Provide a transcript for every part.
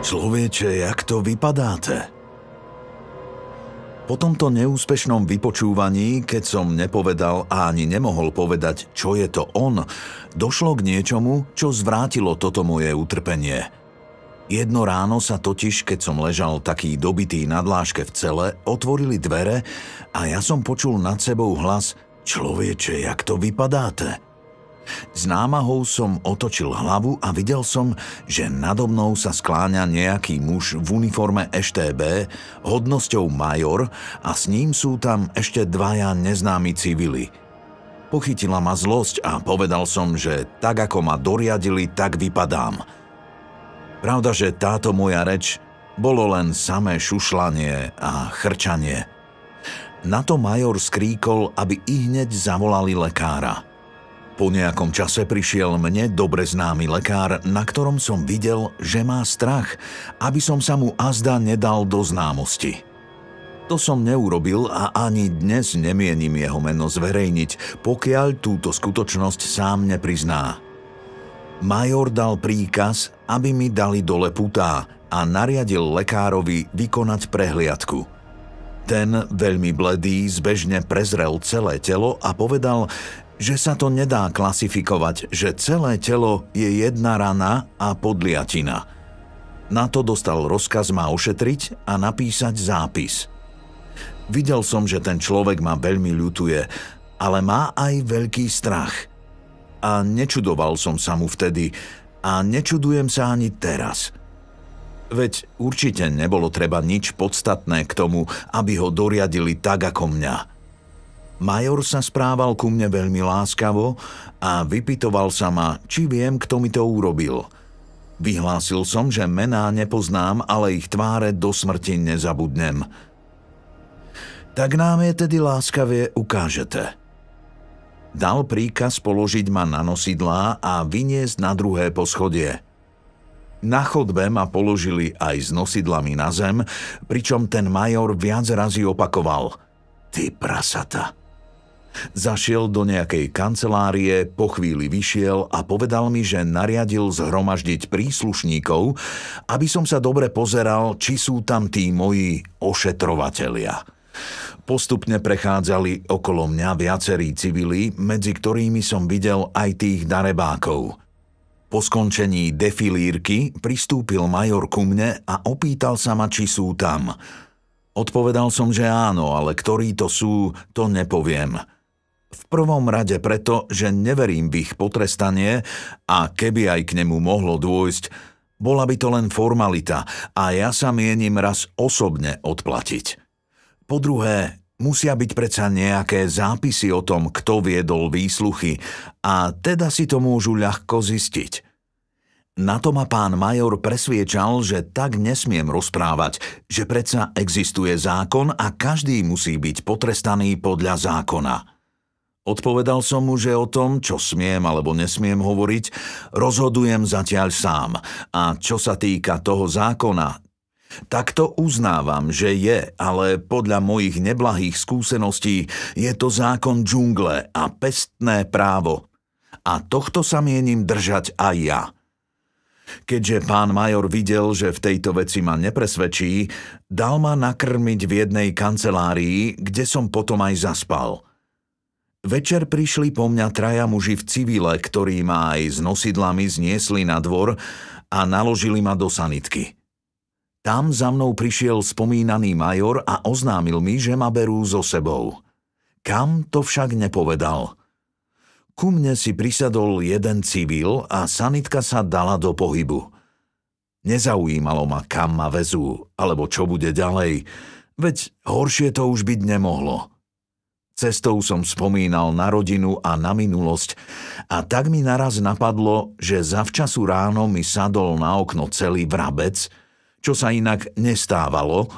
Človeče, jak to vypadáte? Po tomto neúspešnom vypočúvaní, keď som nepovedal a ani nemohol povedať, čo je to on, došlo k niečomu, čo zvrátilo toto moje utrpenie. Jedno ráno sa totiž, keď som ležal taký dobitý na dláške v cele, otvorili dvere a ja som počul nad sebou hlas: Človeče, jak to vypadáte? S námahou som otočil hlavu a videl som, že nado mnou sa skláňa nejaký muž v uniforme EŠTB, hodnosťou major, a s ním sú tam ešte dvaja neznámi civili. Pochytila ma zlosť a povedal som, že tak ako ma doriadili, tak vypadám. Pravda, že táto moja reč bolo len samé šušlanie a chrčanie. Na to major skríkol, aby ihneď zavolali lekára. Po nejakom čase prišiel mne dobre známy lekár, na ktorom som videl, že má strach, aby som sa mu azda nedal do známosti. To som neurobil a ani dnes nemienim jeho meno zverejniť, pokiaľ túto skutočnosť sám neprizná. Major dal príkaz, aby mi dali dole putá, a nariadil lekárovi vykonať prehliadku. Ten, veľmi bledý, zbežne prezrel celé telo a povedal, že sa to nedá klasifikovať, že celé telo je jedna rana a podliatina. Na to dostal rozkaz ma ošetriť a napísať zápis. Videl som, že ten človek ma veľmi ľutuje, ale má aj veľký strach. A nečudoval som sa mu vtedy a nečudujem sa ani teraz. Veď určite nebolo treba nič podstatné k tomu, aby ho doriadili tak ako mňa. Major sa správal ku mne veľmi láskavo a vypytoval sa ma, či viem, kto mi to urobil. Vyhlásil som, že mená nepoznám, ale ich tváre do smrti nezabudnem. Tak nám je tedy láskavie ukážete. Dal príkaz položiť ma na nosidlá a vyniesť na druhé poschodie. Na chodbe ma položili aj s nosidlami na zem, pričom ten major viac razy opakoval: Ty prasata. Zašiel do nejakej kancelárie, po chvíli vyšiel a povedal mi, že nariadil zhromaždiť príslušníkov, aby som sa dobre pozeral, či sú tam tí moji ošetrovatelia. Postupne prechádzali okolo mňa viacerí civili, medzi ktorými som videl aj tých darebákov. Po skončení defilírky pristúpil major ku mne a opýtal sa ma, či sú tam. Odpovedal som, že áno, ale ktorí to sú, to nepoviem. V prvom rade preto, že neverím v ich potrestanie a keby aj k nemu mohlo dôjsť, bola by to len formalita a ja sa mienim raz osobne odplatiť. Po druhé, musia byť predsa nejaké zápisy o tom, kto viedol výsluchy, a teda si to môžu ľahko zistiť. Na to ma pán major presviečal, že tak nesmiem rozprávať, že predsa existuje zákon a každý musí byť potrestaný podľa zákona. Odpovedal som mu, že o tom, čo smiem alebo nesmiem hovoriť, rozhodujem zatiaľ sám, a čo sa týka toho zákona, tak to uznávam, že je, ale podľa mojich neblahých skúseností je to zákon džungle a pestné právo. A tohto sa mienim držať aj ja. Keďže pán major videl, že v tejto veci ma nepresvedčí, dal ma nakrmiť v jednej kancelárii, kde som potom aj zaspal. Večer prišli po mňa traja muži v civile, ktorí ma aj s nosidlami zniesli na dvor a naložili ma do sanitky. Tam za mnou prišiel spomínaný major a oznámil mi, že ma berú so sebou. Kam, to však nepovedal. Ku mne si prisadol jeden civil a sanitka sa dala do pohybu. Nezaujímalo ma, kam ma vezú, alebo čo bude ďalej, veď horšie to už byť nemohlo. Cestou som spomínal na rodinu a na minulosť a tak mi naraz napadlo, že zavčasu ráno mi sadol na okno celý vrabec, čo sa inak nestávalo,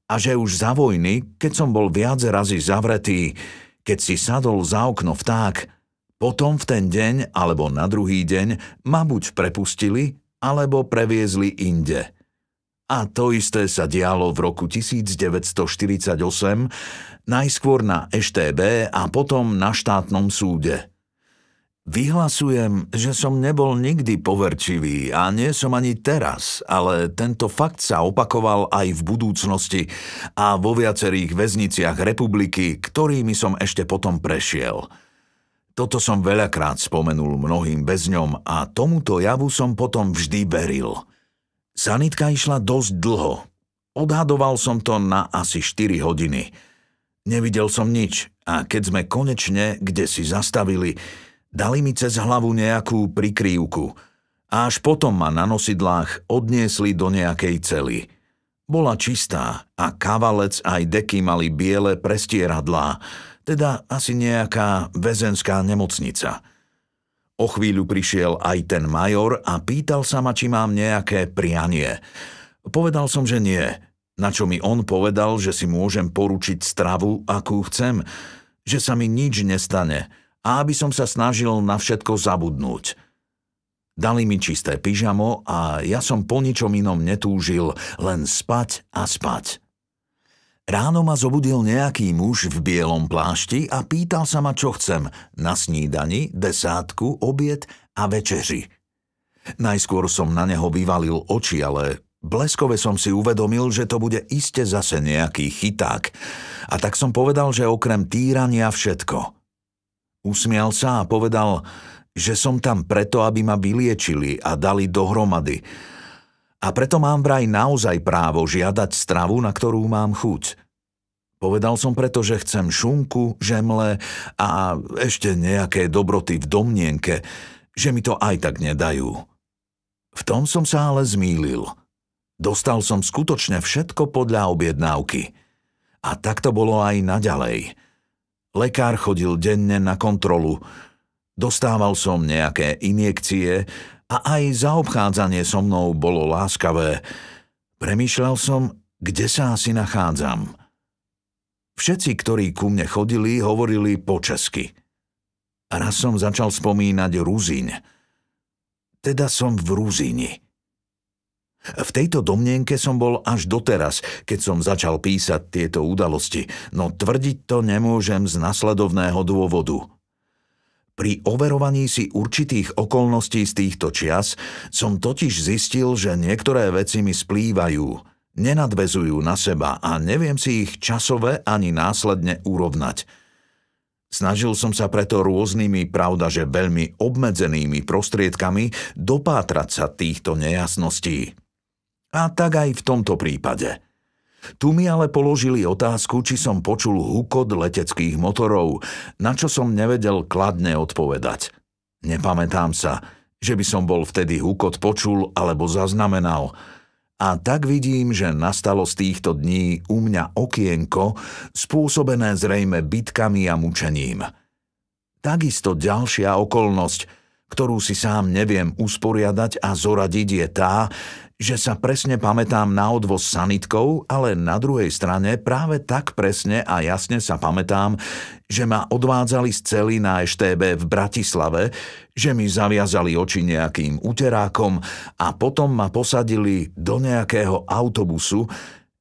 a že už za vojny, keď som bol viac razy zavretý, keď si sadol za okno vták, potom v ten deň alebo na druhý deň ma buď prepustili, alebo previezli inde. A to isté sa dialo v roku 1948, najskôr na EŠTB a potom na štátnom súde. Vyhlasujem, že som nebol nikdy poverčivý a nie som ani teraz, ale tento fakt sa opakoval aj v budúcnosti a vo viacerých väzniciach republiky, ktorými som ešte potom prešiel. Toto som veľakrát spomenul mnohým väzňom a tomuto javu som potom vždy veril. Sanitka išla dosť dlho. Odhadoval som to na asi 4 hodiny. Nevidel som nič a keď sme konečne kdesi zastavili, dali mi cez hlavu nejakú prikrývku a až potom ma na nosidlách odniesli do nejakej cely. Bola čistá a kavalec aj deky mali biele prestieradlá, teda asi nejaká väzenská nemocnica. O chvíľu prišiel aj ten major a pýtal sa ma, či mám nejaké prianie. Povedal som, že nie, na čo mi on povedal, že si môžem poručiť stravu, akú chcem, že sa mi nič nestane a aby som sa snažil na všetko zabudnúť. Dali mi čisté pyžamo a ja som po ničom inom netúžil, len spať a spať. Ráno ma zobudil nejaký muž v bielom plášti a pýtal sa ma, čo chcem na snídani, desátku, obed a večeři. Najskôr som na neho vyvalil oči, ale bleskove som si uvedomil, že to bude iste zase nejaký chyták. A tak som povedal, že okrem týrania všetko. Usmial sa a povedal, že som tam preto, aby ma vyliečili a dali dohromady. A preto mám vraj naozaj právo žiadať stravu, na ktorú mám chuť. Povedal som preto, že chcem šunku, žemle a ešte nejaké dobroty v domnienke, že mi to aj tak nedajú. V tom som sa ale zmýlil. Dostal som skutočne všetko podľa objednávky. A tak to bolo aj naďalej. Lekár chodil denne na kontrolu. Dostával som nejaké injekcie a aj zaobchádzanie so mnou bolo láskavé. Premýšľal som, kde sa asi nachádzam. Všetci, ktorí ku mne chodili, hovorili po česky. A raz som začal spomínať Ruzyň. Teda som v Ruzíni. V tejto domnienke som bol až doteraz, keď som začal písať tieto udalosti, no tvrdiť to nemôžem z nasledovného dôvodu. Pri overovaní si určitých okolností z týchto čias som totiž zistil, že niektoré veci mi splývajú, nenadväzujú na seba a neviem si ich časové ani následne urovnať. Snažil som sa preto rôznymi, pravdaže veľmi obmedzenými prostriedkami dopátrať sa týchto nejasností. A tak aj v tomto prípade. Tu mi ale položili otázku, či som počul hukot leteckých motorov, na čo som nevedel kladne odpovedať. Nepamätám sa, že by som bol vtedy hukot počul alebo zaznamenal. A tak vidím, že nastalo z týchto dní u mňa okienko, spôsobené zrejme bitkami a mučením. Takisto ďalšia okolnosť, ktorú si sám neviem usporiadať a zoradiť, je tá, že sa presne pamätám na odvoz sanitkou, ale na druhej strane práve tak presne a jasne sa pamätám, že ma odvádzali z cely na EŠTB v Bratislave, že mi zaviazali oči nejakým uterákom a potom ma posadili do nejakého autobusu,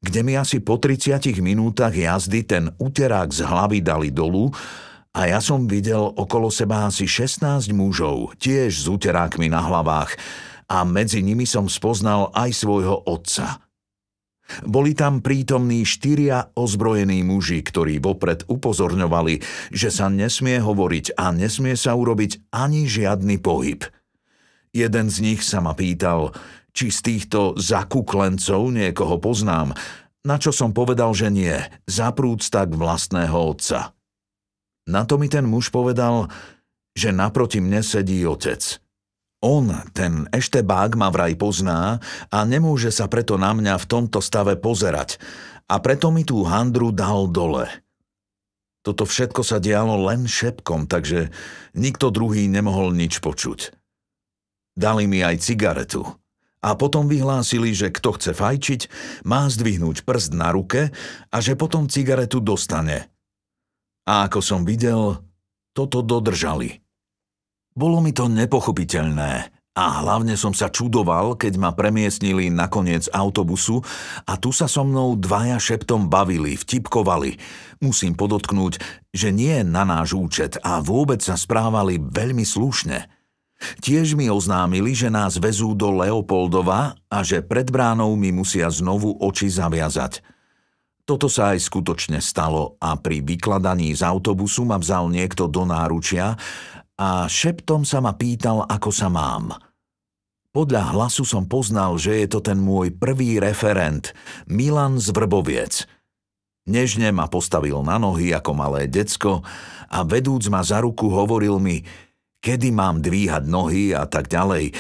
kde mi asi po 30 minútach jazdy ten uterák z hlavy dali dolu a ja som videl okolo seba asi 16 mužov, tiež s uterákmi na hlavách, a medzi nimi som spoznal aj svojho otca. Boli tam prítomní 4 ozbrojení muži, ktorí vopred upozorňovali, že sa nesmie hovoriť a nesmie sa urobiť ani žiadny pohyb. Jeden z nich sa ma pýtal, či z týchto zakuklencov niekoho poznám, na čo som povedal, že nie, zaprúc tak vlastného otca. Na to mi ten muž povedal, že naproti mne sedí otec. On, ten eštebák, ma vraj pozná a nemôže sa preto na mňa v tomto stave pozerať a preto mi tú handru dal dole. Toto všetko sa dialo len šepkom, takže nikto druhý nemohol nič počuť. Dali mi aj cigaretu a potom vyhlásili, že kto chce fajčiť, má zdvihnúť prst na ruke a že potom cigaretu dostane. A ako som videl, toto dodržali. Bolo mi to nepochopiteľné A hlavne som sa čudoval, keď ma premiestnili na koniec autobusu a tu sa so mnou dvaja šeptom bavili, vtipkovali. Musím podotknúť, že nie na náš účet a vôbec sa správali veľmi slušne. Tiež mi oznámili, že nás vezú do Leopoldova a že pred bránou mi musia znovu oči zaviazať. Toto sa aj skutočne stalo a pri vykladaní z autobusu ma vzal niekto do náručia a šeptom sa ma pýtal, ako sa mám. Podľa hlasu som poznal, že je to ten môj prvý referent, Milan z Vrboviec. Nežne ma postavil na nohy ako malé decko a vedúc ma za ruku hovoril mi, kedy mám dvíhať nohy a tak ďalej,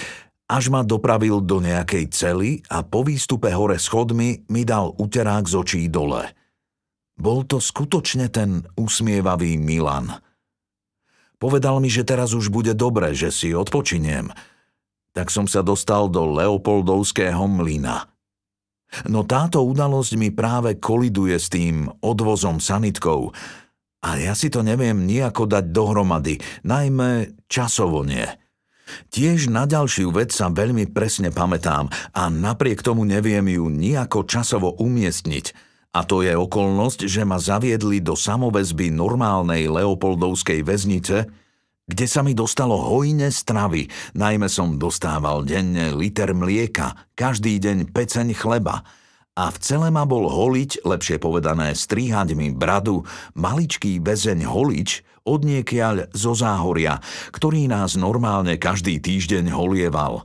až ma dopravil do nejakej cely a po výstupe hore schodmi mi dal uterák z očí dole. Bol to skutočne ten usmievavý Milan. Povedal mi, že teraz už bude dobre, že si odpočiniem. Tak som sa dostal do Leopoldovského mlyna. No táto udalosť mi práve koliduje s tým odvozom sanitkou a ja si to neviem nejako dať dohromady, najmä časovo nie. Tiež na ďalšiu vec sa veľmi presne pamätám a napriek tomu neviem ju nejako časovo umiestniť. A to je okolnosť, že ma zaviedli do samoväzby normálnej Leopoldovskej väznice, kde sa mi dostalo hojne stravy, najmä som dostával denne liter mlieka, každý deň peceň chleba a v celé ma bol holiť, lepšie povedané strihať mi bradu, maličký väzeň holič odniekiaľ zo Záhoria, ktorý nás normálne každý týždeň holieval.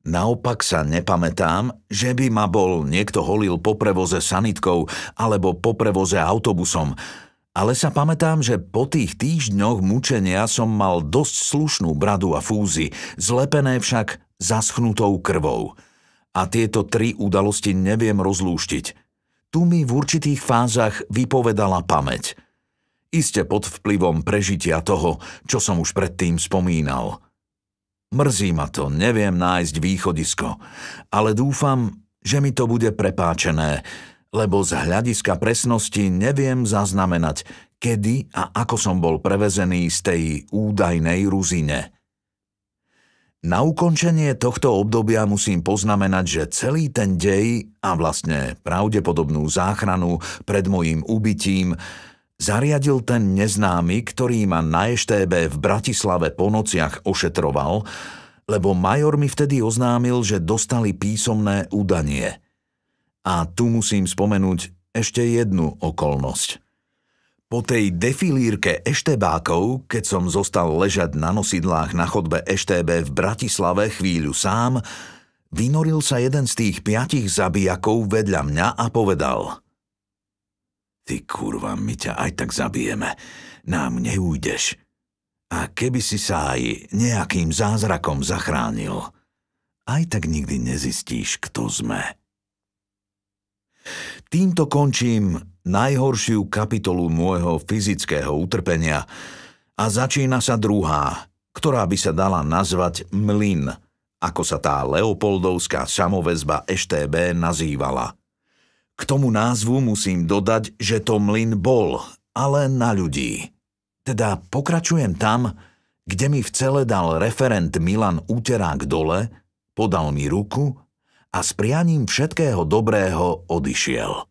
Naopak sa nepamätám, že by ma bol niekto holil po prevoze sanitkou alebo po prevoze autobusom, ale sa pamätám, že po tých týždňoch mučenia som mal dosť slušnú bradu a fúzy, zlepené však zaschnutou krvou. A tieto tri udalosti neviem rozlúštiť. Tu mi v určitých fázach vypovedala pamäť. Iste pod vplyvom prežitia toho, čo som už predtým spomínal. Mrzí ma to, neviem nájsť východisko, ale dúfam, že mi to bude prepáčené, lebo z hľadiska presnosti neviem zaznamenať, kedy a ako som bol prevezený z tej údajnej Ruzine. Na ukončenie tohto obdobia musím poznamenať, že celý ten dej a vlastne pravdepodobnú záchranu pred mojím úbytím zariadil ten neznámy, ktorý ma na EŠTB v Bratislave po nociach ošetroval, lebo major mi vtedy oznámil, že dostali písomné udanie. A tu musím spomenúť ešte jednu okolnosť. Po tej defilírke eštebákov, keď som zostal ležať na nosidlách na chodbe EŠTB v Bratislave chvíľu sám, vynoril sa jeden z tých 5 zabijakov vedľa mňa a povedal: Ty kurva, my ťa aj tak zabijeme. Nám neújdeš. A keby si sa aj nejakým zázrakom zachránil, aj tak nikdy nezistíš, kto sme. Týmto končím najhoršiu kapitolu môjho fyzického utrpenia a začína sa druhá, ktorá by sa dala nazvať mlyn, ako sa tá Leopoldovská samoväzba EŠTB nazývala. K tomu názvu musím dodať, že to mlyn bol, ale na ľudí. Teda pokračujem tam, kde mi v cele dal referent Milan úterák dole, podal mi ruku a s prianím všetkého dobrého odišiel.